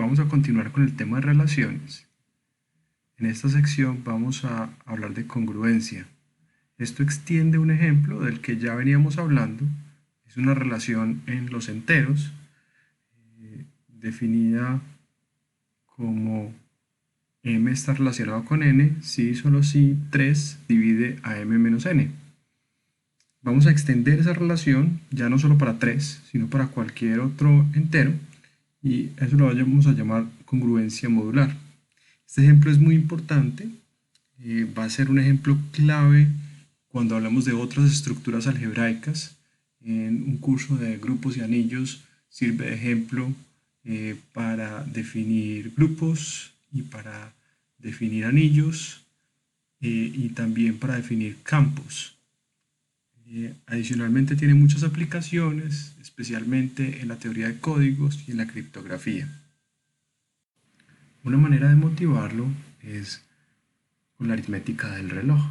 vamos a continuar con el tema de relaciones. En esta sección vamos a hablar de congruencia. Esto extiende un ejemplo del que ya veníamos hablando. Es una relación en los enteros, definida como m está relacionado con n si y solo si 3 divide a m menos n. Vamos a extender esa relación ya no solo para 3, sino para cualquier otro entero, y eso lo vamos a llamar congruencia modular. Este ejemplo es muy importante, va a ser un ejemplo clave cuando hablamos de otras estructuras algebraicas. En un curso de grupos y anillos sirve de ejemplo para definir grupos y para definir anillos y también para definir campos. Adicionalmente tiene muchas aplicaciones, especialmente en la teoría de códigos y en la criptografía. Una manera de motivarlo es con la aritmética del reloj.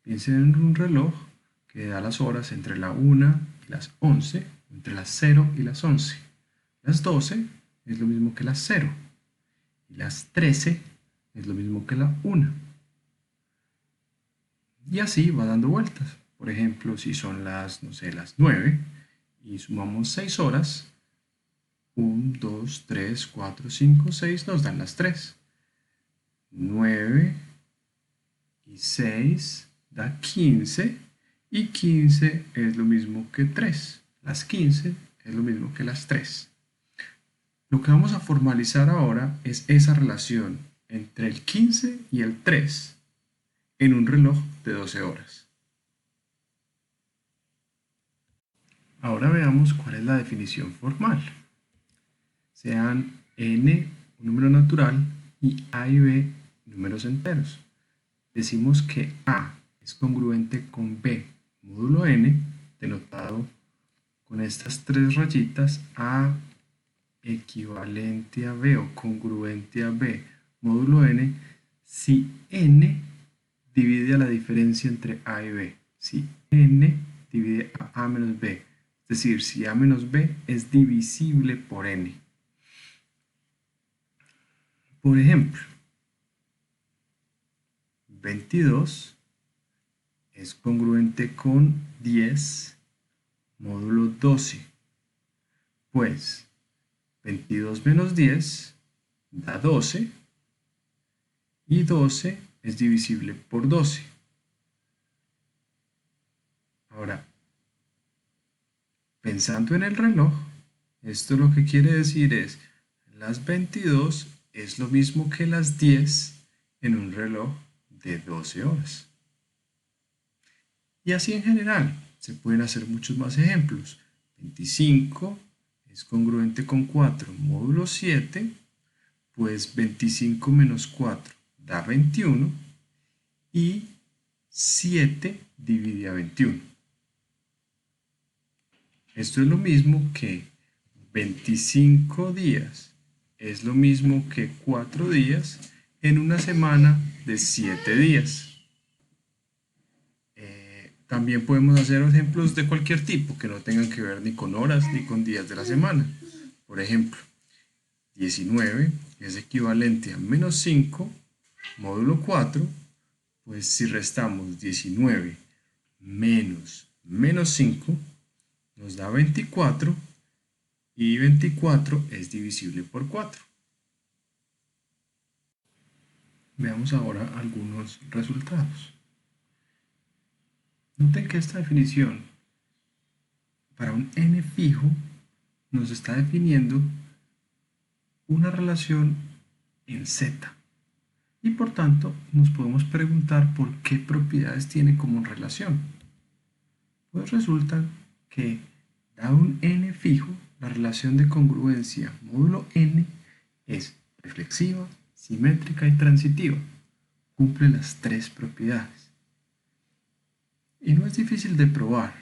Piensen en un reloj que da las horas entre la 1 y las 11, entre las 0 y las 11. Las 12 es lo mismo que las 0 y las 13 es lo mismo que la 1. Y así va dando vueltas. Por ejemplo, si son las 9 y sumamos 6 horas, 1, 2, 3, 4, 5, 6 nos dan las 3. 9 y 6 da 15 y 15 es lo mismo que 3. Las 15 es lo mismo que las 3. Lo que vamos a formalizar ahora es esa relación entre el 15 y el 3 en un reloj de 12 horas. Ahora veamos cuál es la definición formal. Sean n un número natural y a y b números enteros. Decimos que a es congruente con b módulo n, denotado con estas tres rayitas, a equivalente a b o congruente a b módulo n, si n divide a la diferencia entre a y b. Si n divide a menos b. Es decir, si a menos b es divisible por n. Por ejemplo, 22 es congruente con 10 módulo 12. Pues 22 menos 10 da 12 y 12 es divisible por 12. Ahora, pensando en el reloj, esto lo que quiere decir es las 22 es lo mismo que las 10 en un reloj de 12 horas. Y así en general, se pueden hacer muchos más ejemplos. 25 es congruente con 4 módulo 7, pues 25 menos 4 da 21 y 7 divide a 21. Esto es lo mismo que 25 días es lo mismo que 4 días en una semana de 7 días. También podemos hacer ejemplos de cualquier tipo que no tengan que ver ni con horas ni con días de la semana. Por ejemplo, 19 es equivalente a menos 5 módulo 4, pues si restamos 19 menos 5 nos da 24 y 24 es divisible por 4. Veamos ahora algunos resultados. Noten que esta definición para un n fijo nos está definiendo una relación en z y por tanto nos podemos preguntar por qué propiedades tiene como relación. Pues resulta que dado un n fijo, la relación de congruencia módulo n es reflexiva, simétrica y transitiva. Cumple las tres propiedades. Y no es difícil de probar.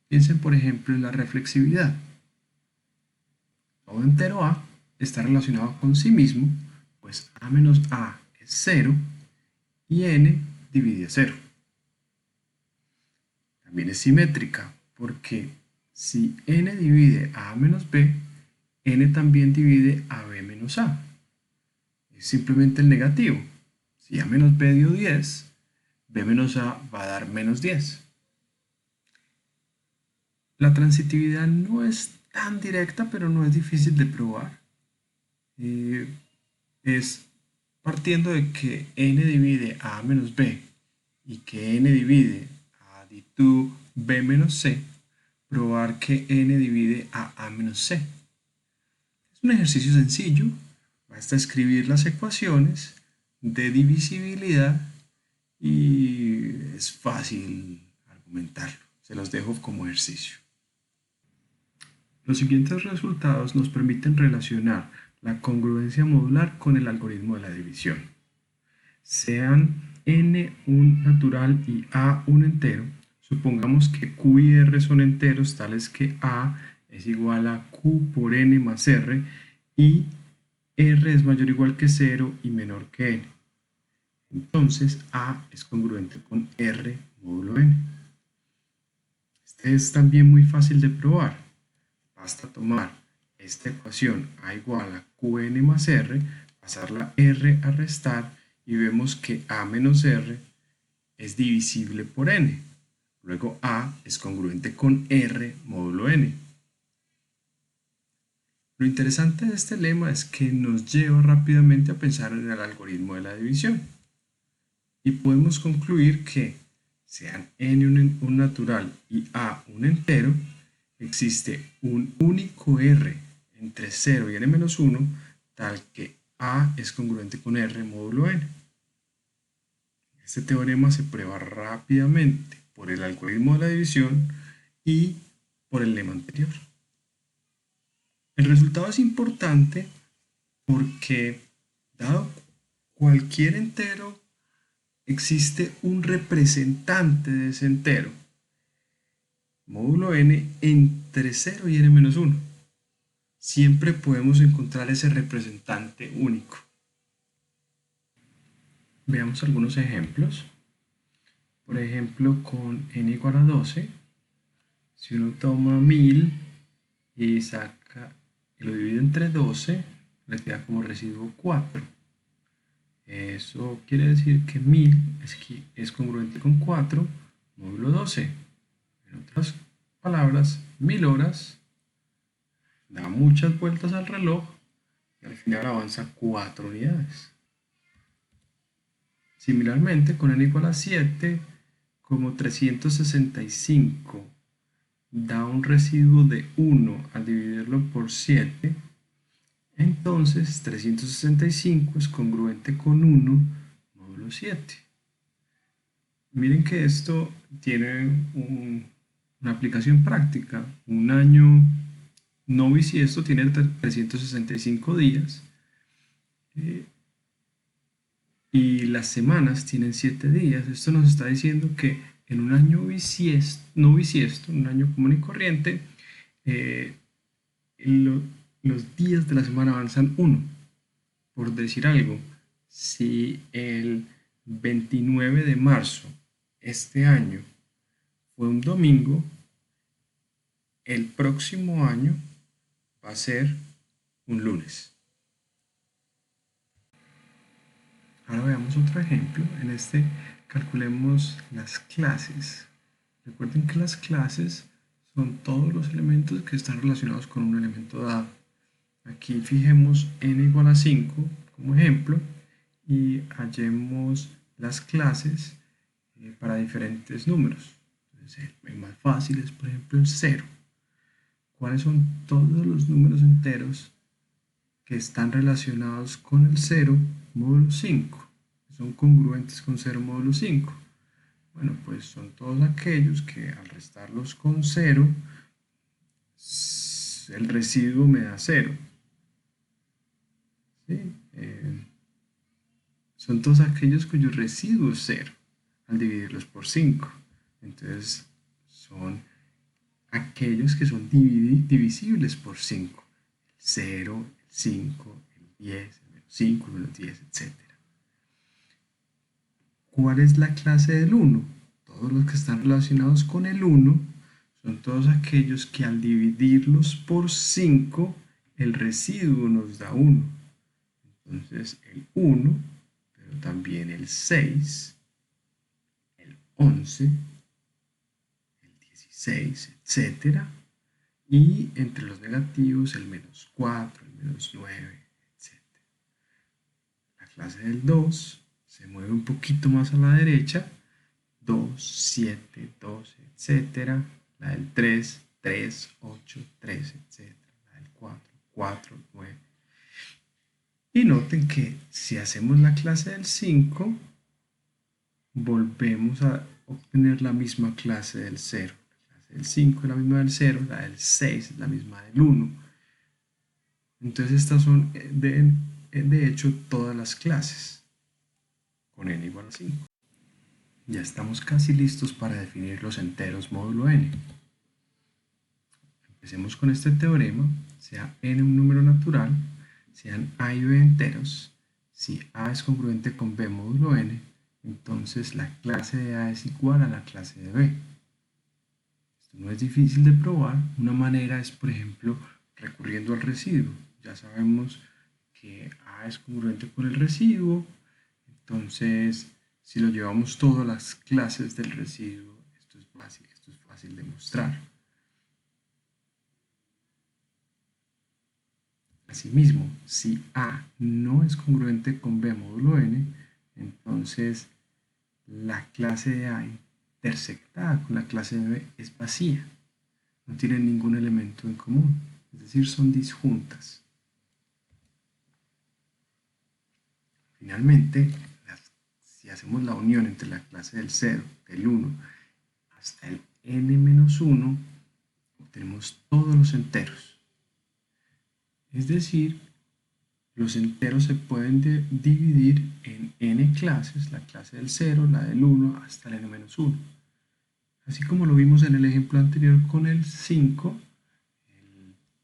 Piensen por ejemplo en la reflexividad. Todo entero a está relacionado con sí mismo, pues a menos a es 0 y n divide a 0. También es simétrica, porque si n divide a menos b, n también divide a b menos menos a. Es simplemente el negativo. Si a menos b dio 10, b menos a va a dar menos 10. La transitividad no es tan directa, pero no es difícil de probar. Es partiendo de que n divide a menos b y que n divide a d2 b menos c, probar que n divide a menos c. Es un ejercicio sencillo, basta escribir las ecuaciones de divisibilidad y es fácil argumentarlo. Se los dejo como ejercicio. Los siguientes resultados nos permiten relacionar la congruencia modular con el algoritmo de la división. Sean n un natural y a un entero, supongamos que q y r son enteros tales que a es igual a q por n más r y r es mayor o igual que 0 y menor que n. Entonces a es congruente con r módulo n. Este es también muy fácil de probar. Basta tomar esta ecuación a igual a qn más r, pasar la r a restar y vemos que a menos r es divisible por n. Luego a es congruente con r módulo n. Lo interesante de este lema es que nos lleva rápidamente a pensar en el algoritmo de la división. Y podemos concluir que, sean n un natural y a un entero, existe un único r entre 0 y n-1 tal que a es congruente con r módulo n. Este teorema se prueba rápidamente por el algoritmo de la división y por el lema anterior. El resultado es importante porque, dado cualquier entero, existe un representante de ese entero, módulo n, entre 0 y n-1. Siempre podemos encontrar ese representante único. Veamos algunos ejemplos. Por ejemplo, con n igual a 12, si uno toma 1000 y lo divide entre 12, le queda como residuo 4. Eso quiere decir que 1000 es congruente con 4 módulo 12. En otras palabras, 1000 horas da muchas vueltas al reloj y al final avanza 4 unidades. Similarmente, con n igual a 7, como 365 da un residuo de 1 al dividirlo por 7, entonces 365 es congruente con 1 módulo 7. Miren que esto tiene una aplicación práctica. Un año no bisiesto tiene 365 días y las semanas tienen 7 días. Esto nos está diciendo que en un año no bisiesto, un año común y corriente, los días de la semana avanzan 1. Por decir algo, si el 29 de marzo este año fue un domingo, el próximo año va a ser un lunes. Ahora veamos otro ejemplo. En este calculemos las clases. Recuerden que las clases son todos los elementos que están relacionados con un elemento dado. Aquí fijemos n igual a 5 como ejemplo y hallemos las clases para diferentes números. Entonces, el más fácil es, por ejemplo, el 0. ¿Cuáles son todos los números enteros que están relacionados con el 0 módulo 5? Son congruentes con 0 módulo 5. Bueno, pues son todos aquellos que al restarlos con 0, el residuo me da 0. ¿Sí? Son todos aquellos cuyo residuo es 0 al dividirlos por 5. Entonces son aquellos que son divisibles por 5. El 0, el 5, el 10, el menos 5, el menos 10, etc. ¿Cuál es la clase del 1? Todos los que están relacionados con el 1 son todos aquellos que al dividirlos por 5 el residuo nos da 1. Entonces el 1, pero también el 6, el 11, el 16, etcétera. Y entre los negativos el -4, el -9, etcétera. La clase del 2 se mueve un poquito más a la derecha. 2, 7, 12, etcétera. La del 3, 3, 8, 3, etcétera. La del 4, 4, 9. Y noten que si hacemos la clase del 5, volvemos a obtener la misma clase del 0. La clase del 5 es la misma del 0, la del 6 es la misma del 1. Entonces estas son de hecho todas las clases con n igual a 5. Ya estamos casi listos para definir los enteros módulo n. Empecemos con este teorema. Sea n un número natural, sean a y b enteros. Si a es congruente con b módulo n, entonces la clase de a es igual a la clase de b. Esto no es difícil de probar. Una manera es, por ejemplo, recurriendo al residuo. Ya sabemos que a es congruente con el residuo. Entonces, si lo llevamos todas las clases del residuo, esto es fácil de mostrar. Asimismo, si A no es congruente con B módulo n, entonces la clase de A intersectada con la clase de B es vacía. No tienen ningún elemento en común, es decir, son disjuntas. Finalmente, si hacemos la unión entre la clase del 0, del 1, hasta el n-1, obtenemos todos los enteros. Es decir, los enteros se pueden dividir en n clases, la clase del 0, la del 1, hasta el n-1. Así como lo vimos en el ejemplo anterior con el 5,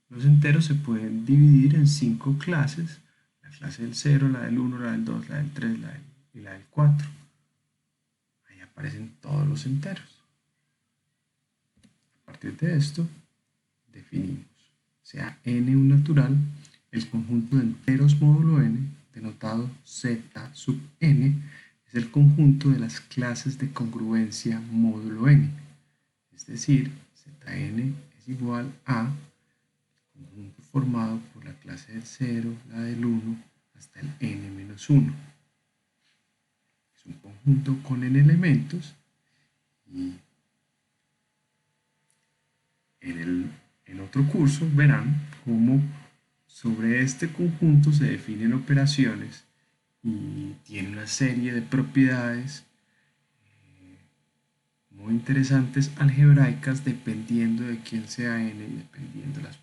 los enteros se pueden dividir en 5 clases, la clase del 0, la del 1, la del 2, la del 3 y la del 4. Ahí aparecen todos los enteros. A partir de esto, definimos, sea n un natural, el conjunto de enteros módulo n, denotado z sub n, es el conjunto de las clases de congruencia módulo n. Es decir, Zn es igual a el conjunto formado por la clase del 0, la del 1, hasta el n-1. Es un conjunto con n elementos y en otro curso verán cómo sobre este conjunto se definen operaciones y tiene una serie de propiedades muy interesantes algebraicas dependiendo de quién sea n y dependiendo de las